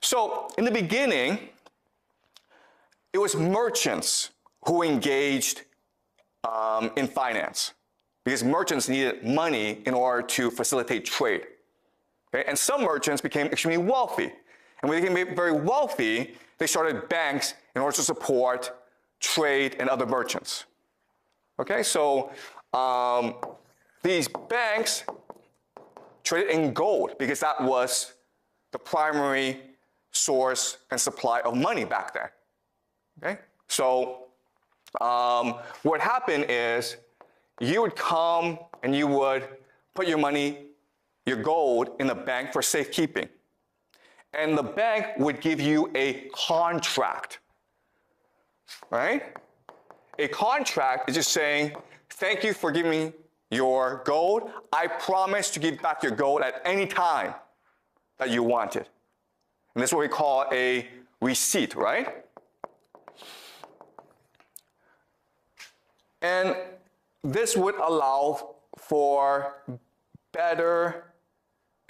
So in the beginning, it was merchants who engaged in finance because merchants needed money in order to facilitate trade. Okay? And some merchants became extremely wealthy. And when they became very wealthy, they started banks in order to support trade and other merchants. Okay, so these banks traded in gold because that was the primary source and supply of money back then. Okay, so what happened is you would come and you would put your money, your gold, in the bank for safekeeping. And the bank would give you a contract, right? A contract is just saying, thank you for giving me your gold. I promise to give back your gold at any time that you want it. And this is what we call a receipt, right? And this would allow for better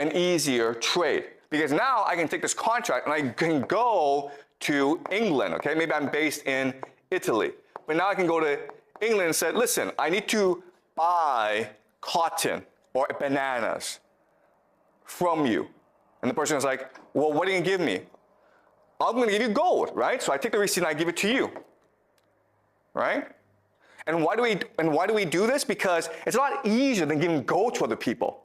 and easier trade. Because now I can take this contract and I can go to England, okay? Maybe I'm based in Italy. But now I can go to England and say, listen, I need to buy cotton or bananas from you. And the person is like, well, what are you going to give me? I'm going to give you gold, right? So I take the receipt and I give it to you, right? And why do we do this? Because it's a lot easier than giving gold to other people.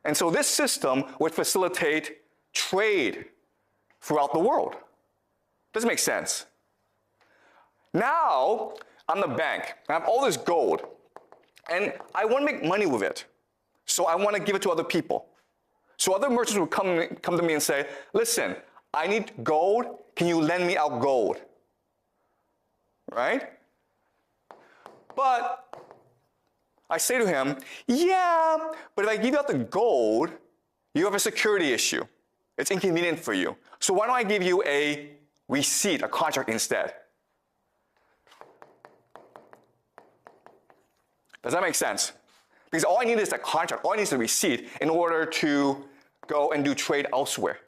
And so this system would facilitate trade throughout the world. Does it make sense? Now, I'm the bank. I have all this gold. And I want to make money with it. So I want to give it to other people. So other merchants would come to me and say, listen, I need gold. Can you lend me out gold? Right? But I say to him, yeah, but if I give you out the gold, you have a security issue. It's inconvenient for you. So why don't I give you a receipt, a contract instead? Does that make sense? Because all I need is a contract, all I need is a receipt in order to go and do trade elsewhere.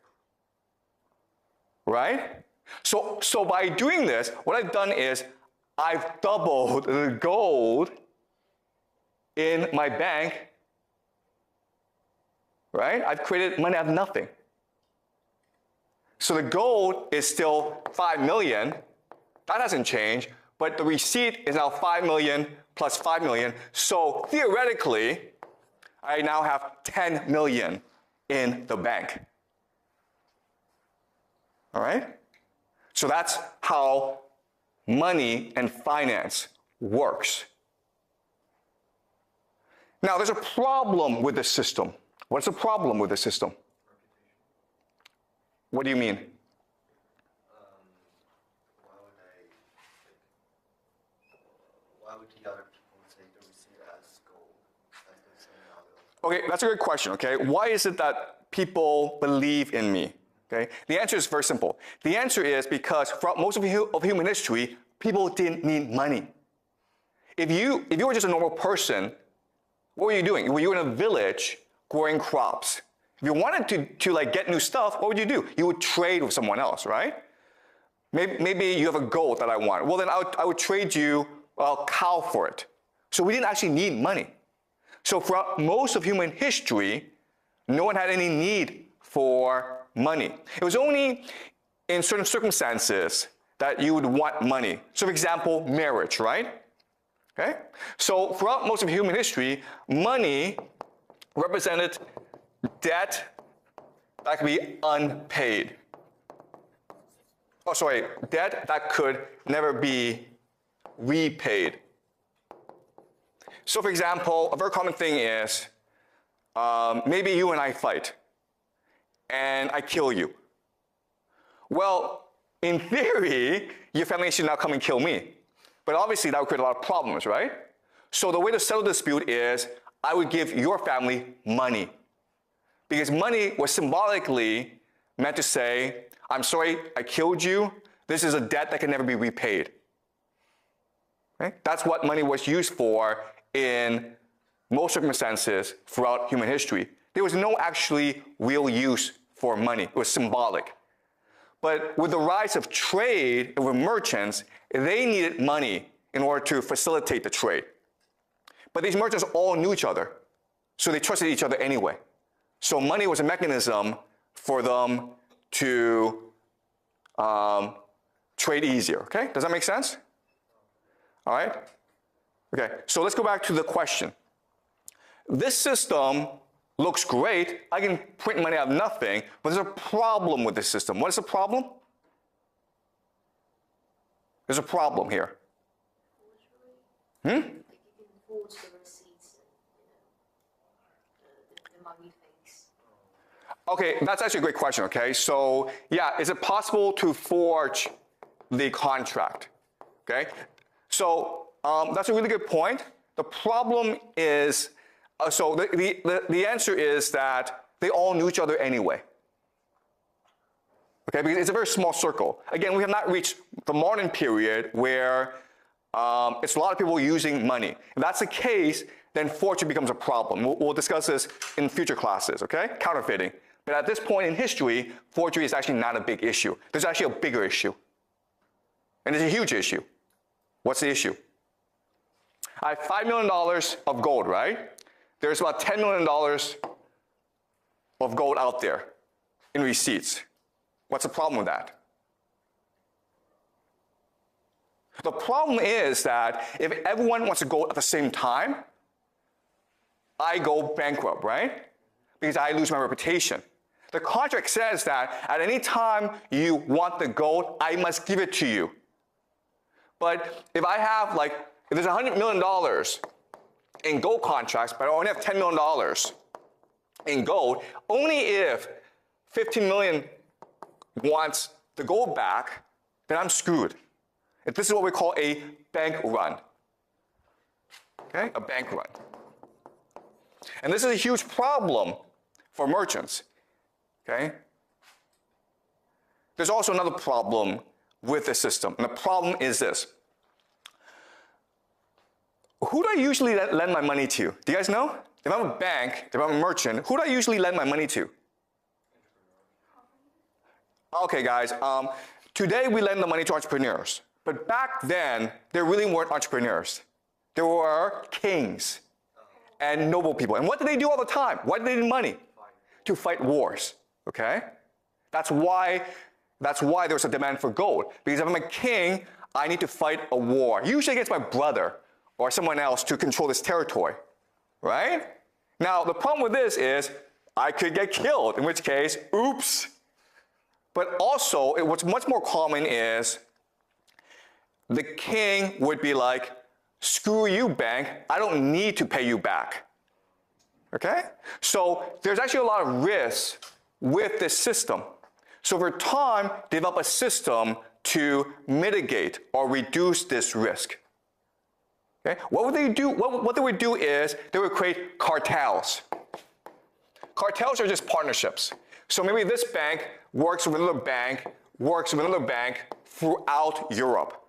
Right? So by doing this, what I've done is I've doubled the gold in my bank, right? I've created money out of nothing. So the gold is still 5 million. That hasn't changed, but the receipt is now 5 million plus 5 million. So theoretically, I now have 10 million in the bank. All right? So that's how money and finance works. Now, there's a problem with this system. What's the problem with this system? What do you mean? Why would the other people take the receipt as gold? Okay, that's a good question, okay? Why is it that people believe in me? Okay? The answer is very simple. The answer is because throughout most of human history, people didn't need money. If you were just a normal person, what were you doing? Were you in a village growing crops? If you wanted to like get new stuff, what would you do? You would trade with someone else, right? Maybe you have a gold that I want. Well, then I would trade you a cow for it. So we didn't actually need money. So throughout most of human history, no one had any need for money. It was only in certain circumstances that you would want money. So for example, marriage, right? Okay? So throughout most of human history, money represented debt that could be unpaid. Oh, sorry, debt that could never be repaid. So for example, a very common thing is maybe you and I fight and I kill you. Well, in theory, your family should now come and kill me. But obviously that would create a lot of problems, right? So the way to settle the dispute is I would give your family money. Because money was symbolically meant to say, I'm sorry, I killed you. This is a debt that can never be repaid. Okay? That's what money was used for in most circumstances throughout human history. There was no actually real use for money. It was symbolic. But with the rise of trade and with merchants, they needed money in order to facilitate the trade. But these merchants all knew each other, so they trusted each other anyway. So money was a mechanism for them to trade easier, okay? Does that make sense? All right? Okay, so let's go back to the question. This system looks great. I can print money out of nothing, but there's a problem with this system. What is the problem? There's a problem here. Like you can forge the receipts and, the money fakes. Okay, that's actually a great question, okay? So, yeah, is it possible to forge the contract? Okay? So, that's a really good point. The problem is, so the answer is that they all knew each other anyway. Okay, because it's a very small circle. Again, we have not reached the modern period where it's a lot of people using money. If that's the case, then forgery becomes a problem. We'll discuss this in future classes, okay? Counterfeiting. But at this point in history, forgery is actually not a big issue. There's actually a bigger issue. And it's a huge issue. What's the issue? I have $5 million of gold, right? There's about $10 million of gold out there in receipts. What's the problem with that? The problem is that if everyone wants to go at the same time, I go bankrupt, right? Because I lose my reputation. The contract says that at any time you want the gold, I must give it to you. But if I have if there's $100 million in gold contracts, but I only have $10 million in gold, only if 15 million wants the gold back, then I'm screwed. If this is what we call a bank run. Okay, a bank run. And this is a huge problem for merchants. Okay? There's also another problem with the system, and the problem is this. Who do I usually lend my money to? Do you guys know? If I'm a bank, if I'm a merchant, who do I usually lend my money to? Okay, guys, today we lend the money to entrepreneurs. But back then, there really weren't entrepreneurs. There were kings and noble people. And what did they do all the time? Why did they need money? To fight wars, okay? That's why there's a demand for gold. Because if I'm a king, I need to fight a war, usually against my brother or someone else to control this territory, right? Now, the problem with this is I could get killed, in which case, oops. But also, what's much more common is the king would be like, screw you, bank, I don't need to pay you back. Okay? So there's actually a lot of risks with this system. So over time, develop a system to mitigate or reduce this risk. Okay? What would they do? What they would do is they would create cartels. Cartels are just partnerships. So maybe this bank works with another bank, throughout Europe.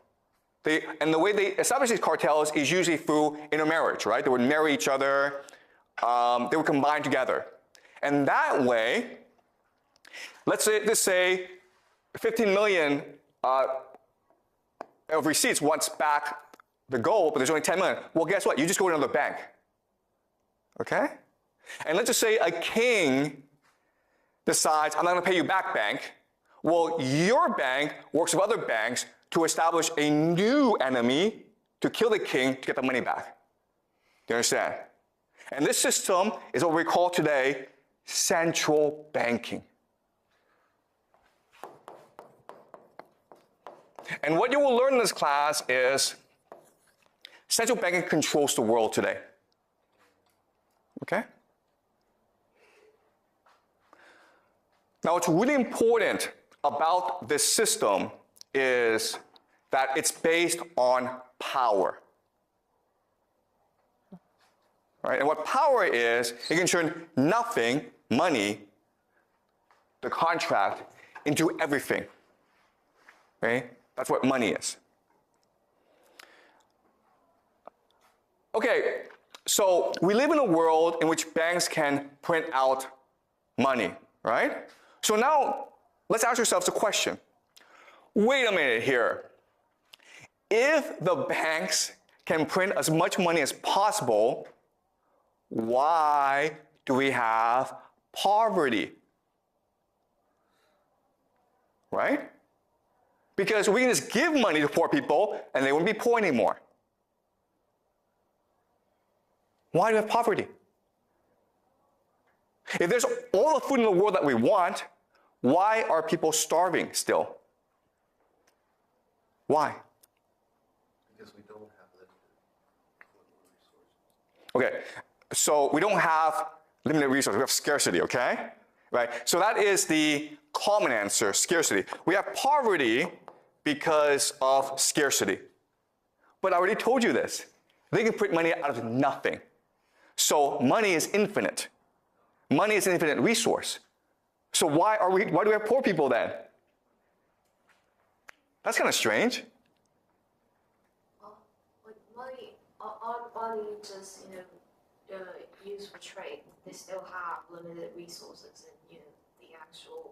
And the way they establish these cartels is usually through intermarriage, right? They would marry each other, they would combine together. And that way, let's say 15 million of receipts wants back the gold, but there's only 10 million. Well, guess what? You just go to another bank. Okay? And let's just say a king decides, I'm not going to pay you back, bank. Well, your bank works with other banks to establish a new enemy to kill the king to get the money back. Do you understand? And this system is what we call today central banking. And what you will learn in this class is central banking controls the world today. Okay? Now, what's really important about this system is that it's based on power. Right? And what power is, it can turn nothing, money, the contract, into everything. Okay? That's what money is. Okay, so we live in a world in which banks can print out money, right? So now, let's ask ourselves a question. Wait a minute here. If the banks can print as much money as possible, why do we have poverty? Right? Because we can just give money to poor people and they wouldn't be poor anymore. Why do we have poverty? If there's all the food in the world that we want, why are people starving still? Why? Because we don't have limited resources. Okay, so we don't have limited resources, we have scarcity, okay? Right, so that is the common answer, scarcity. We have poverty because of scarcity. But I already told you this. They can print money out of nothing. So money is infinite. Money is an infinite resource. So why do we have poor people then? That's kind of strange. Like money, aren't money just, used for trade? They still have limited resources and, the actual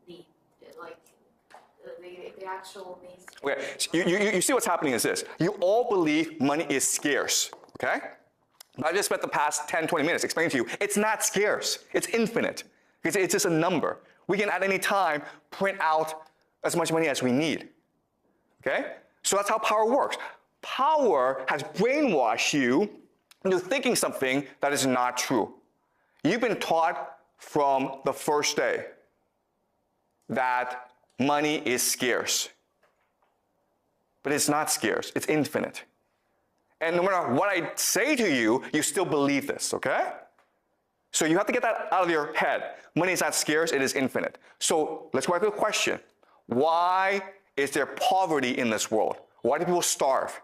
need, the actual needs. Okay, so you see what's happening is this. You all believe money is scarce, okay? But I just spent the past 10, 20 minutes explaining to you, it's not scarce, it's infinite. It's just a number. We can at any time print out as much money as we need, okay? So that's how power works. Power has brainwashed you into thinking something that is not true. You've been taught from the first day that money is scarce. But it's not scarce, it's infinite. And no matter what I say to you, you still believe this, okay? So you have to get that out of your head. Money is not scarce, it is infinite. So let's go back to the question. Why is there poverty in this world? Why do people starve?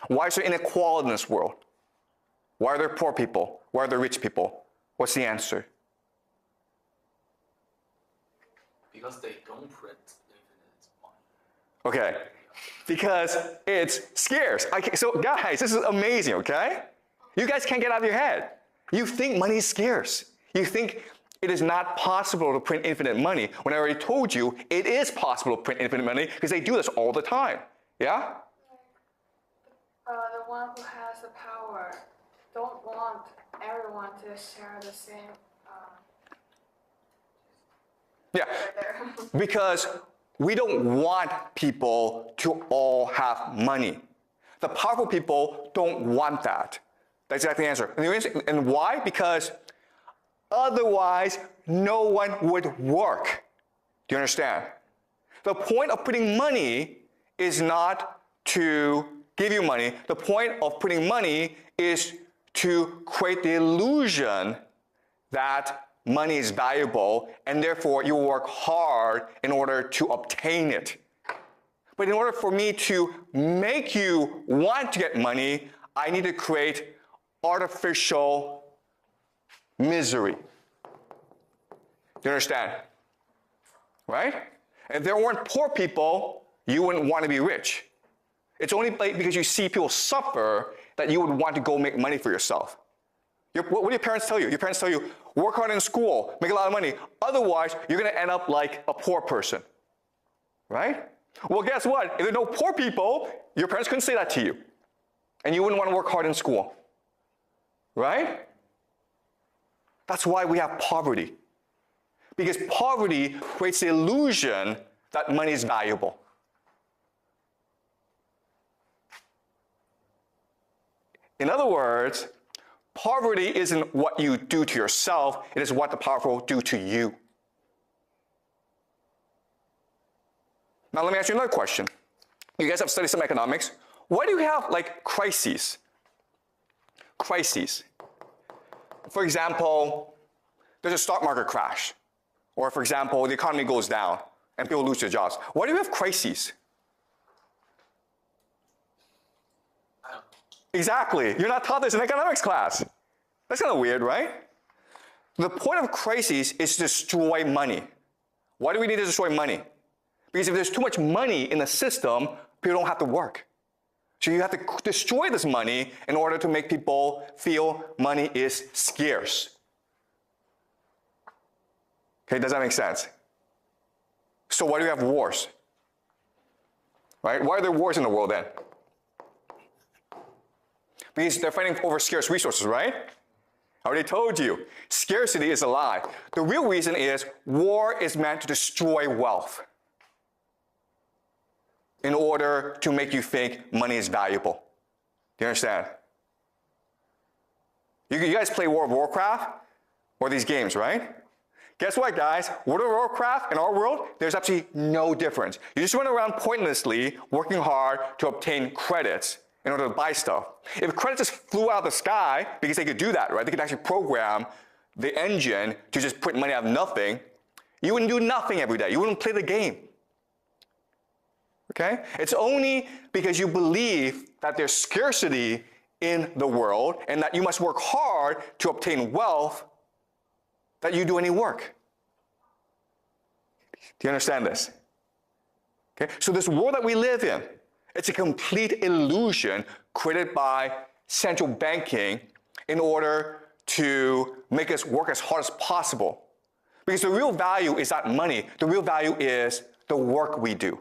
Why is there inequality in this world? Why are there poor people? Why are there rich people? What's the answer? Because they don't print infinite money. Okay, because it's scarce. Okay, so guys, this is amazing, okay? You guys can't get out of your head. You think money is scarce. You think it is not possible to print infinite money, when I already told you it is possible to print infinite money because they do this all the time. Yeah? The one who has the power don't want everyone to share the same. Yeah, because we don't want people to all have money. The powerful people don't want that. That's exactly the answer. And why? Because otherwise, no one would work. Do you understand? The point of putting money is not to give you money. The point of putting money is to create the illusion that money is valuable, and therefore you work hard in order to obtain it. But in order for me to make you want to get money, I need to create artificial misery. You understand? Right? If there weren't poor people, you wouldn't want to be rich. It's only because you see people suffer that you would want to go make money for yourself. What do your parents tell you? Your parents tell you, work hard in school, make a lot of money. Otherwise, you're going to end up like a poor person. Right? Well, guess what? If there are no poor people, your parents couldn't say that to you. And you wouldn't want to work hard in school. Right? That's why we have poverty. Because poverty creates the illusion that money is valuable. In other words, poverty isn't what you do to yourself, it is what the powerful do to you. Now let me ask you another question. You guys have studied some economics. Why do you have like crises? Crises. For example, there's a stock market crash. Or for example, the economy goes down and people lose their jobs. Why do you have crises? Exactly. You're not taught this in economics class. That's kind of weird, right? The point of crises is to destroy money. Why do we need to destroy money? Because if there's too much money in the system, people don't have to work. So you have to destroy this money in order to make people feel money is scarce. Okay, does that make sense? So why do we have wars? Right? Why are there wars in the world then? Because they're fighting over scarce resources, right? I already told you, scarcity is a lie. The real reason is war is meant to destroy wealth in order to make you think money is valuable. Do you understand? You guys play World of Warcraft or these games, right? Guess what, guys? World of Warcraft in our world, there's absolutely no difference. You just run around pointlessly working hard to obtain credits in order to buy stuff. If credits just flew out of the sky, because they could do that, right? They could actually program the engine to just put money out of nothing, you wouldn't do nothing every day. You wouldn't play the game. Okay? It's only because you believe that there's scarcity in the world and that you must work hard to obtain wealth that you do any work. Do you understand this? Okay? So this world that we live in, it's a complete illusion created by central banking in order to make us work as hard as possible. Because the real value is not money. The real value is the work we do.